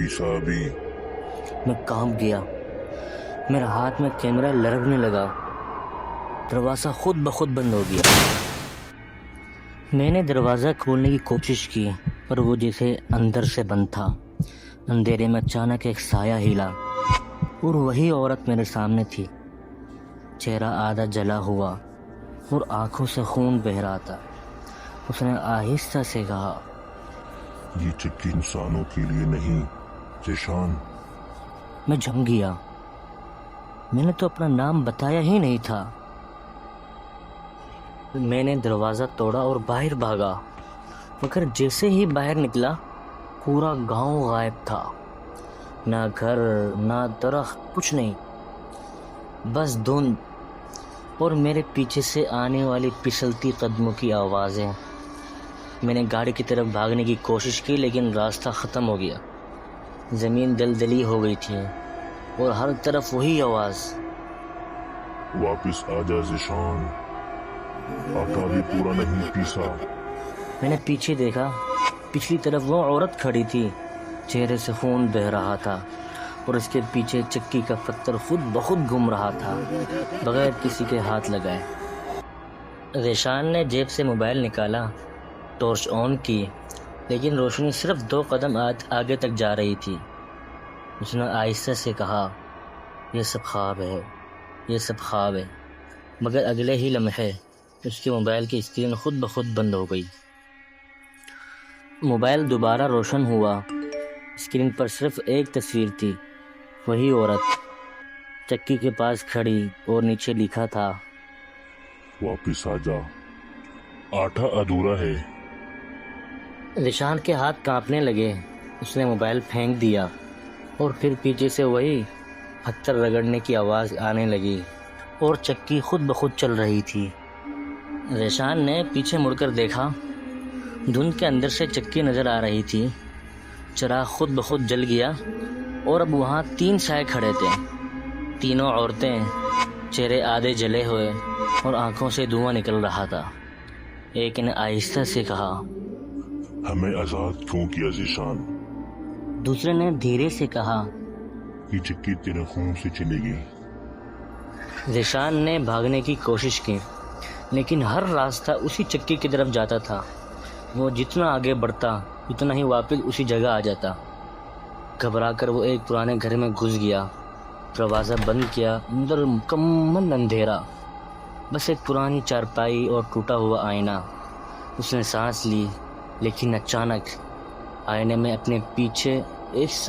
پیسا ابھی؟ میں کانپ گیا، میرا ہاتھ میں کیمرہ لڑکنے لگا، دروازہ خود بخود بند ہو گیا۔ میں نے دروازہ کھولنے کی کوشش کی پر وہ جیسے اندر سے بند تھا۔ اندھیرے میں اچانک ایک سایہ ہلا اور وہی عورت میرے سامنے تھی، چہرہ آدھا جلا ہوا اور آنکھوں سے خون بہہ رہا تھا۔ اس نے آہستہ سے کہا، یہ چکی انسانوں کے لیے نہیں ذیشان۔ میں جم گیا، میں نے تو اپنا نام بتایا ہی نہیں تھا۔ میں نے دروازہ توڑا اور باہر بھاگا، مگر جیسے ہی باہر نکلا پورا گاؤں غائب تھا، نہ گھر نہ درخت، کچھ نہیں، بس دھند اور میرے پیچھے سے آنے والی پھسلتی قدموں کی آوازیں۔ میں نے گاڑی کی طرف بھاگنے کی کوشش کی لیکن راستہ ختم ہو گیا، زمین دلدلی ہو گئی تھی اور ہر طرف وہی آواز، واپس آ جا ذیشان، آٹا بھی پورا نہیں پیسا۔ میں نے پیچھے دیکھا، پچھلی طرف وہ عورت کھڑی تھی، چہرے سے خون بہہ رہا تھا اور اس کے پیچھے چکی کا پتھر خود بخود گھوم رہا تھا بغیر کسی کے ہاتھ لگائے۔ ذیشان نے جیب سے موبائل نکالا، ٹارچ آن کی لیکن روشنی صرف 2 قدم آگے تک جا رہی تھی۔ اس نے آہستہ سے کہا، یہ سب خواب ہے، یہ سب خواب ہے۔ مگر اگلے ہی لمحے اس کے موبائل کی اسکرین خود بخود بند ہو گئی۔ موبائل دوبارہ روشن ہوا، اسکرین پر صرف ایک تصویر تھی، وہی عورت چکی کے پاس کھڑی اور نیچے لکھا تھا، واپس آ جا، آٹا ادھورا ہے۔ ذیشان کے ہاتھ کانپنے لگے، اس نے موبائل پھینک دیا اور پھر پیچھے سے وہی پتھر رگڑنے کی آواز آنے لگی اور چکی خود بخود چل رہی تھی۔ ذیشان نے پیچھے مڑ کر دیکھا، دھند کے اندر سے چکی نظر آ رہی تھی، چراغ خود بخود جل گیا اور اب وہاں 3 سائے کھڑے تھے، تینوں عورتیں، چہرے آدھے جلے ہوئے اور آنکھوں سے دھواں نکل رہا تھا۔ ایک نے آہستہ سے کہا، ہمیں آزاد کیوں کیا ذیشان؟ دوسرے نے دھیرے سے کہا، یہ چکی تیرے خون سے چلے گی۔ ذیشان نے بھاگنے کی کوشش کی لیکن ہر راستہ اسی چکی کی طرف جاتا تھا۔ وہ جتنا آگے بڑھتا اتنا ہی واپس اسی جگہ آ جاتا۔ گھبرا کر وہ ایک پرانے گھر میں گھس گیا، دروازہ بند کیا، اندر مکمل اندھیرا، بس ایک پرانی چارپائی اور ٹوٹا ہوا آئینہ۔ اس نے سانس لی لیکن اچانک آئینے میں اپنے پیچھے ایک